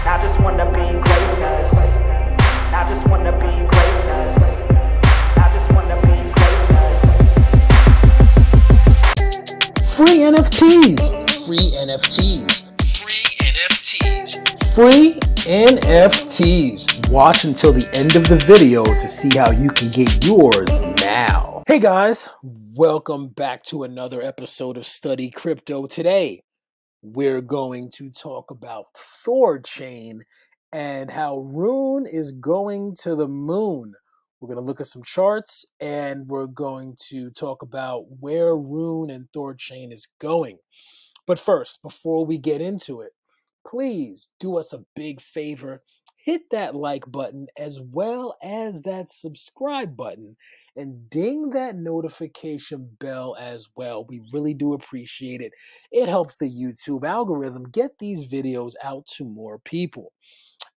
I just wanna be greatness. I just wanna be greatness. I just wanna be greatness. Free NFTs. Free NFTs. Free NFTs. Watch until the end of the video to see how you can get yours now. Hey guys, welcome back to another episode of Study Crypto. Today, we're going to talk about Thorchain and how Rune is going to the moon. We're going to look at some charts and we're going to talk about where Rune and Thorchain is going. But first, before we get into it, please do us a big favor. Hit that like button as well as that subscribe button and ding that notification bell as well. We really do appreciate it. It helps the YouTube algorithm get these videos out to more people.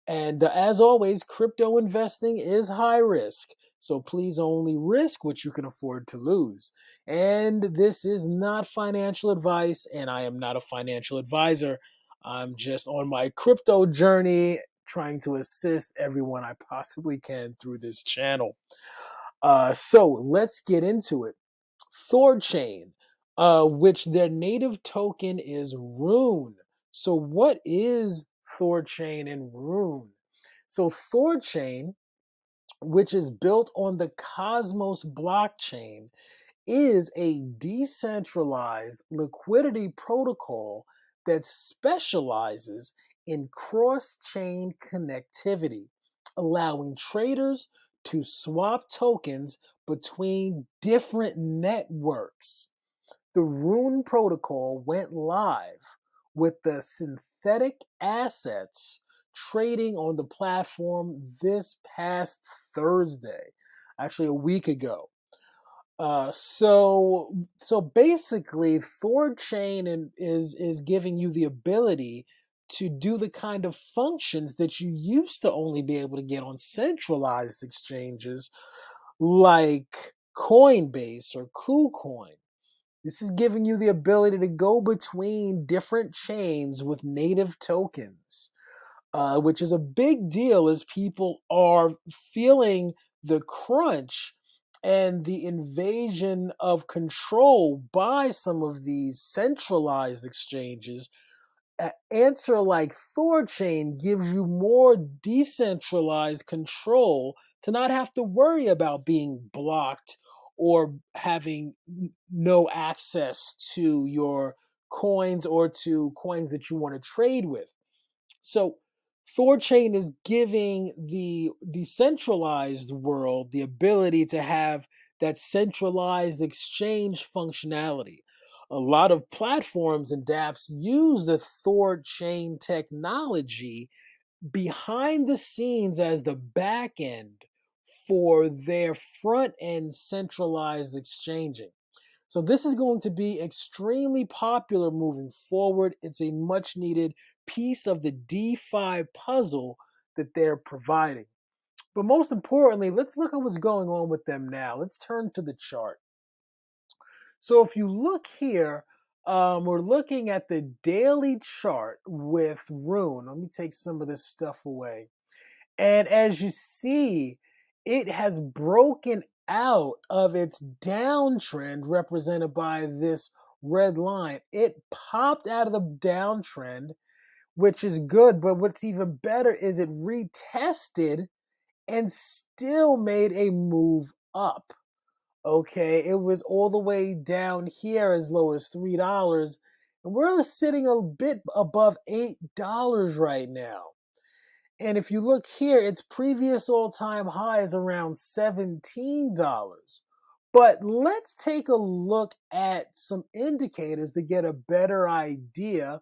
And as always, crypto investing is high risk. So please only risk what you can afford to lose. And this is not financial advice, and I am not a financial advisor. I'm just on my crypto journey, trying to assist everyone I possibly can through this channel. So let's get into it. Thorchain, which their native token is Rune. So what is Thorchain and Rune? So Thorchain, which is built on the Cosmos blockchain, is a decentralized liquidity protocol that specializes in cross-chain connectivity, allowing traders to swap tokens between different networks. The Rune protocol went live with the synthetic assets trading on the platform this past Thursday, actually a week ago. So basically, Thorchain is giving you the ability to do the kind of functions that you used to only be able to get on centralized exchanges like Coinbase or KuCoin. This is giving you the ability to go between different chains with native tokens, which is a big deal as people are feeling the crunch and the invasion of control by some of these centralized exchanges. An answer like Thorchain gives you more decentralized control to not have to worry about being blocked or having no access to your coins or to coins that you want to trade with. So Thorchain is giving the decentralized world the ability to have that centralized exchange functionality. A lot of platforms and dApps use the Thorchain technology behind the scenes as the back end for their front end centralized exchanging. So this is going to be extremely popular moving forward. It's a much needed piece of the DeFi puzzle that they're providing. But most importantly, let's look at what's going on with them now. Let's turn to the chart. So if you look here, we're looking at the daily chart with Rune. Let me take some of this stuff away. And as you see, it has broken out of its downtrend represented by this red line. It popped out of the downtrend, which is good, but what's even better is it retested and still made a move up. Okay, it was all the way down here as low as $3, and we're sitting a bit above $8 right now. And if you look here, its previous all-time high is around $17. But let's take a look at some indicators to get a better idea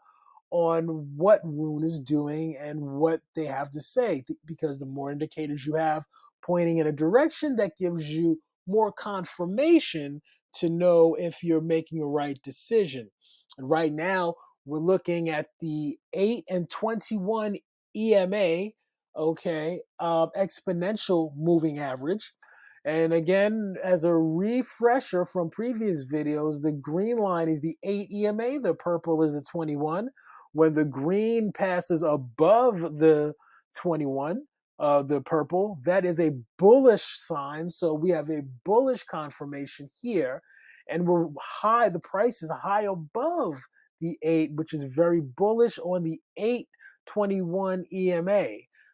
on what Rune is doing and what they have to say. Because the more indicators you have pointing in a direction, that gives you more confirmation to know if you're making a right decision. And right now, we're looking at the 8 and 21 EMA, okay, exponential moving average. And again, as a refresher from previous videos, the green line is the 8 EMA, the purple is the 21. When the green passes above the 21, the purple, that is a bullish sign. So we have a bullish confirmation here, and we're high. The price is high above the 8, which is very bullish on the 821 EMA.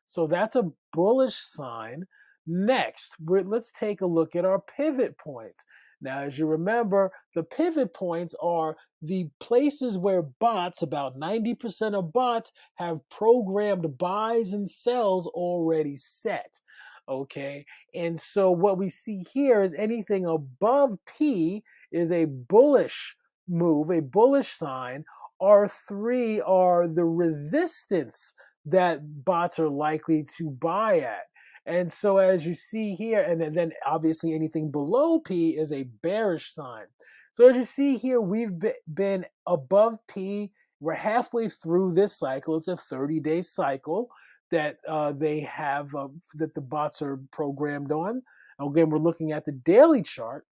So that's a bullish sign. Next, let's take a look at our pivot points. Now, as you remember, the pivot points are the places where bots, about 90% of bots, have programmed buys and sells already set. Okay, and so what we see here is anything above P is a bullish move, a bullish sign. R3 are the resistance that bots are likely to buy at. And so as you see here, and then obviously anything below P is a bearish sign. So as you see here, we've been above P. We're halfway through this cycle. It's a 30-day cycle that they have, that the bots are programmed on. Again, we're looking at the daily chart.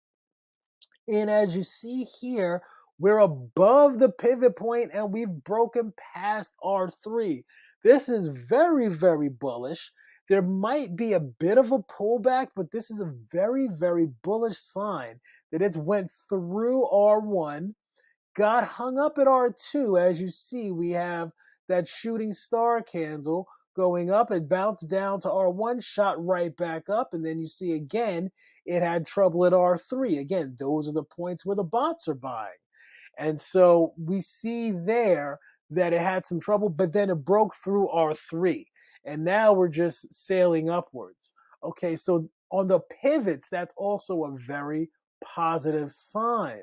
And as you see here, we're above the pivot point and we've broken past R3. This is very, very bullish. There might be a bit of a pullback, but this is a very, very bullish sign that it's went through R1, got hung up at R2. As you see, we have that shooting star candle going up. It bounced down to R1, shot right back up, and then you see again, it had trouble at R3. Again, those are the points where the bots are buying. And so we see there that it had some trouble, but then it broke through R3. And now we're just sailing upwards. Okay, so on the pivots, that's also a very positive sign.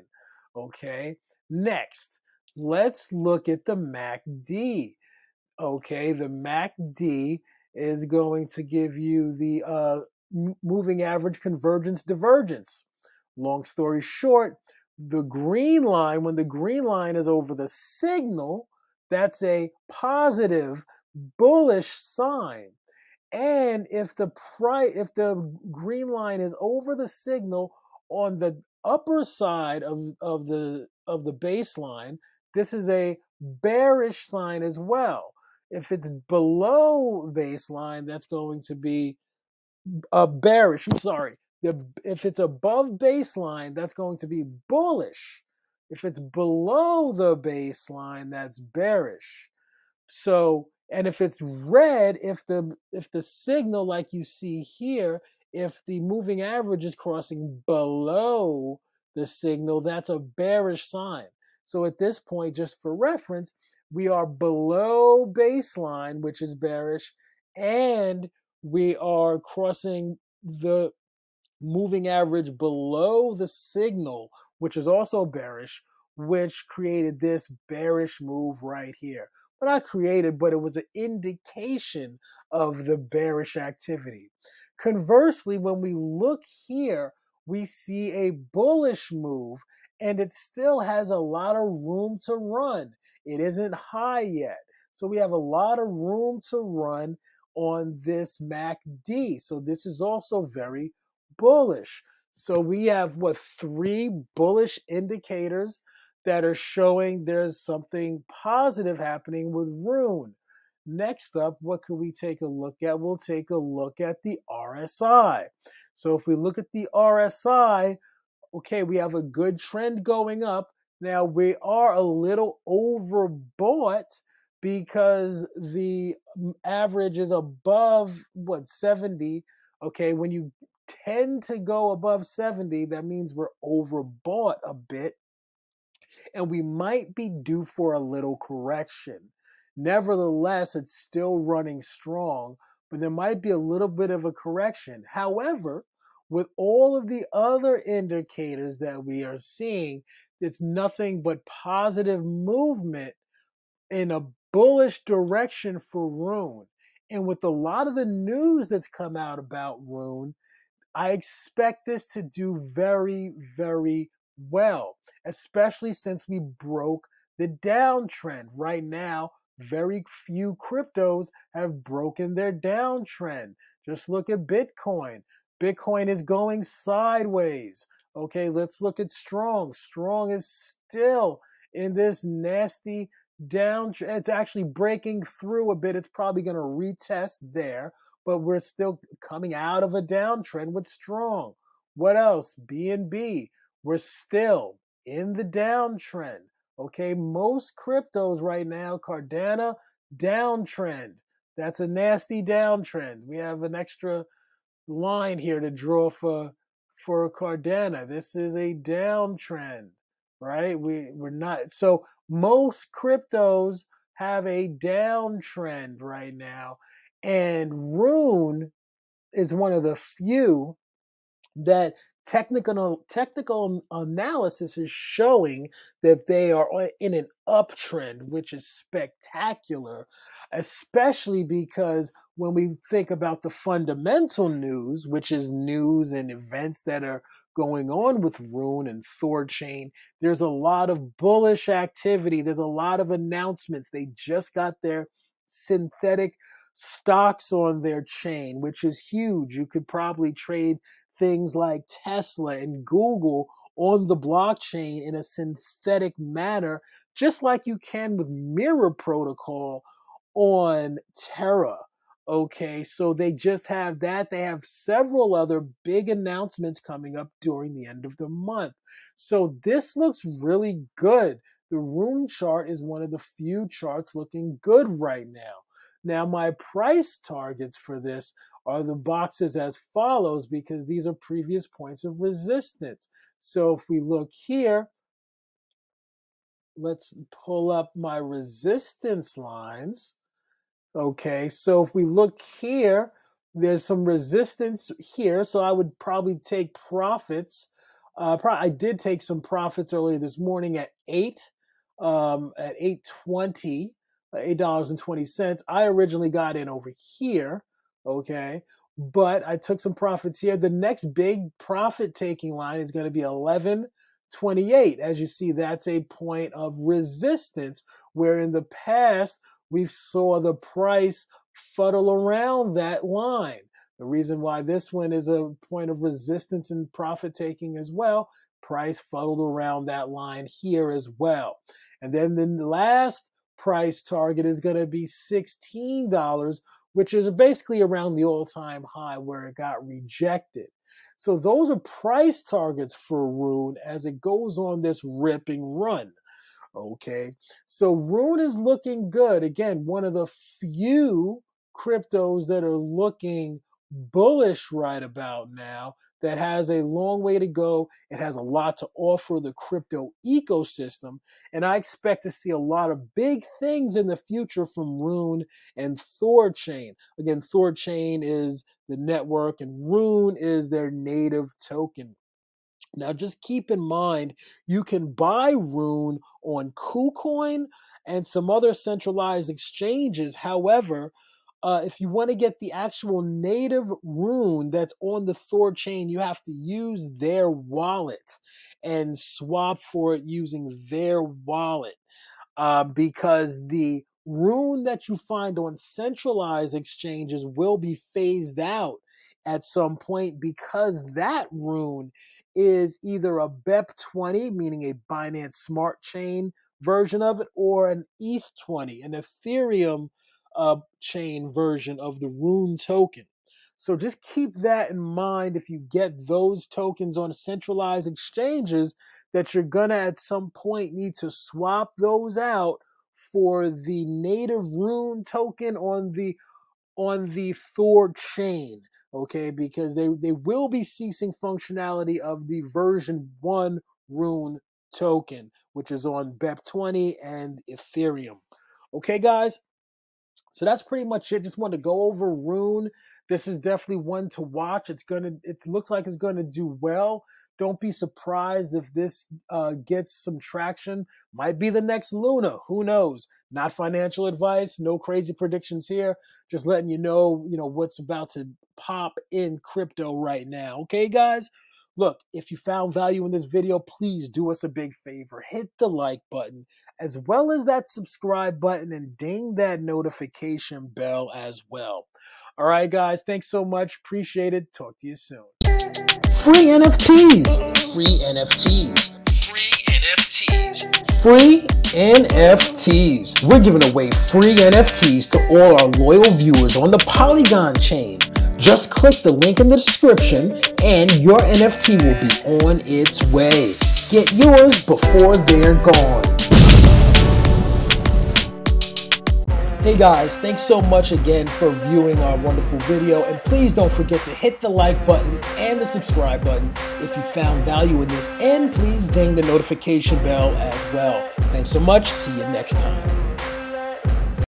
Okay, next, let's look at the MACD. Okay, the MACD is going to give you the moving average convergence divergence. Long story short, the green line, when the green line is over the signal, that's a positive bullish sign. And if the green line is over the signal on the upper side of the baseline, this is a bearish sign as well. If it's below baseline, that's going to be a bearish. I'm sorry. If it's above baseline, that's going to be bullish. If it's below the baseline, that's bearish. So, and if it's red, if the signal, like you see here, if the moving average is crossing below the signal, that's a bearish sign. So at this point, just for reference, we are below baseline, which is bearish, and we are crossing the moving average below the signal, which is also bearish, which created this bearish move right here. But not created, but it was an indication of the bearish activity. Conversely, when we look here, we see a bullish move, and it still has a lot of room to run. It isn't high yet. So we have a lot of room to run on this MACD. So this is also very bullish. So we have, what, 3 bullish indicators that are showing there's something positive happening with Rune. Next up, what can we take a look at? We'll take a look at the RSI. So if we look at the RSI, okay, we have a good trend going up. Now we are a little overbought because the average is above, what, 70. Okay, when you tend to go above 70, that means we're overbought a bit, and we might be due for a little correction. Nevertheless, it's still running strong, but there might be a little bit of a correction. However, with all of the other indicators that we are seeing, it's nothing but positive movement in a bullish direction for Rune. And with a lot of the news that's come out about Rune, I expect this to do very, very well, especially since we broke the downtrend. Right now, very few cryptos have broken their downtrend. Just look at Bitcoin. Bitcoin is going sideways. Okay, let's look at Strong. Strong is still in this nasty It's actually breaking through a bit. It's probably going to retest there, but we're still coming out of a downtrend with strong. What else? BNB. We're still in the downtrend. Okay, most cryptos right now, Cardano, downtrend. That's a nasty downtrend. We have an extra line here to draw for Cardano. This is a downtrend, right? We're not, so most cryptos have a downtrend right now, and Rune is one of the few that technical analysis is showing that they are in an uptrend, which is spectacular, especially because when we think about the fundamental news, which is news and events that are going on with Rune and Thorchain, there's a lot of bullish activity. There's a lot of announcements. They just got their synthetic stocks on their chain, which is huge. You could probably trade things like Tesla and Google on the blockchain in a synthetic manner, just like you can with Mirror Protocol on Terra. Okay, so they just have that. They have several other big announcements coming up during the end of the month. So this looks really good. The Rune chart is one of the few charts looking good right now. Now, my price targets for this are the boxes as follows, because these are previous points of resistance. So if we look here, let's pull up my resistance lines. Okay, so if we look here, there's some resistance here. So I would probably take profits. I did take some profits earlier this morning at 8.20. $8.20. I originally got in over here, okay, but I took some profits here. The next big profit taking line is going to be 11.28. As you see, that's a point of resistance, where in the past we saw the price fuddle around that line. The reason why this one is a point of resistance and profit taking as well, price fuddled around that line here as well. And then the last price target is going to be $16, which is basically around the all-time high where it got rejected. So those are price targets for Rune as it goes on this ripping run. Okay, so Rune is looking good. Again, one of the few cryptos that are looking bullish right about now, that has a long way to go. It has a lot to offer the crypto ecosystem, and I expect to see a lot of big things in the future from Rune and Thorchain. Again, Thorchain is the network and Rune is their native token. Now, just keep in mind, you can buy Rune on KuCoin and some other centralized exchanges. However, if you want to get the actual native Rune that's on the Thorchain, you have to use their wallet and swap for it using their wallet, because the Rune that you find on centralized exchanges will be phased out at some point, because that Rune is either a BEP20, meaning a Binance Smart Chain version of it, or an ETH20, an Ethereum chain version of the Rune token. So just keep that in mind if you get those tokens on centralized exchanges, that you're gonna at some point need to swap those out for the native Rune token on the Thorchain. Okay, because they will be ceasing functionality of the version 1 Rune token, which is on BEP20 and Ethereum. Okay, guys? So that's pretty much it. Just wanted to go over Rune. This is definitely one to watch. It looks like it's gonna do well. Don't be surprised if this gets some traction. Might be the next Luna. Who knows? Not financial advice. No crazy predictions here. Just letting you know what's about to pop in crypto right now. Okay, guys? Look, if you found value in this video, please do us a big favor. Hit the like button, as well as that subscribe button, and ding that notification bell as well. All right, guys. Thanks so much. Appreciate it. Talk to you soon. Free NFTs. Free NFTs. Free NFTs. free NFTs. We're giving away free NFTs to all our loyal viewers on the Polygon chain. Just click the link in the description and your NFT will be on its way. Get yours before they're gone. Hey guys, thanks so much again for viewing our wonderful video, and please don't forget to hit the like button and the subscribe button if you found value in this, and please ding the notification bell as well. Thanks so much. See you next time.